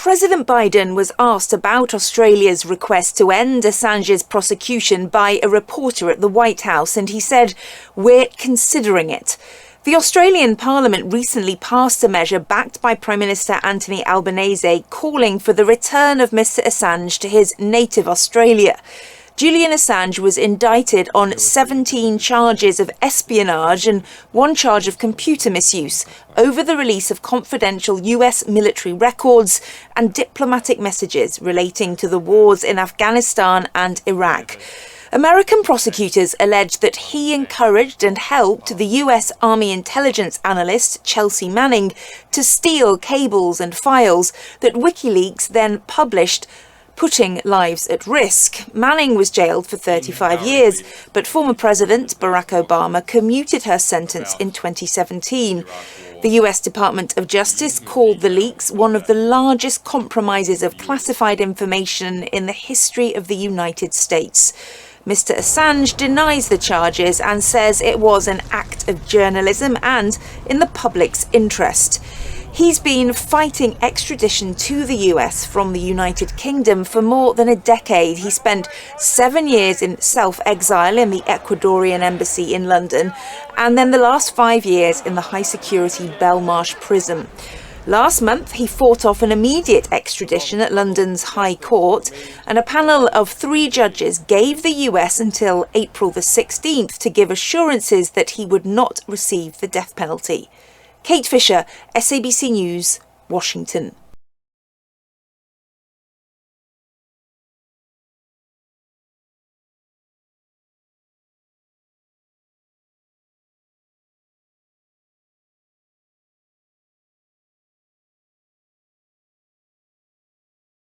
President Biden was asked about Australia's request to end Assange's prosecution by a reporter at the White House, and he said, "We're considering it." The Australian Parliament recently passed a measure backed by Prime Minister Anthony Albanese calling for the return of Mr Assange to his native Australia. Julian Assange was indicted on 17 charges of espionage and 1 charge of computer misuse over the release of confidential US military records and diplomatic messages relating to the wars in Afghanistan and Iraq. American prosecutors alleged that he encouraged and helped the US Army intelligence analyst Chelsea Manning to steal cables and files that WikiLeaks then published, putting lives at risk. Manning was jailed for 35 years, but former President Barack Obama commuted her sentence in 2017. The US Department of Justice called the leaks one of the largest compromises of classified information in the history of the United States. Mr Assange denies the charges and says it was an act of journalism and in the public's interest. He's been fighting extradition to the US from the United Kingdom for more than a decade. He spent 7 years in self-exile in the Ecuadorian embassy in London, and then the last 5 years in the high-security Belmarsh prison. Last month, he fought off an immediate extradition at London's High Court, and a panel of 3 judges gave the US until April the 16th to give assurances that he would not receive the death penalty. Kate Fisher, SABC News, Washington.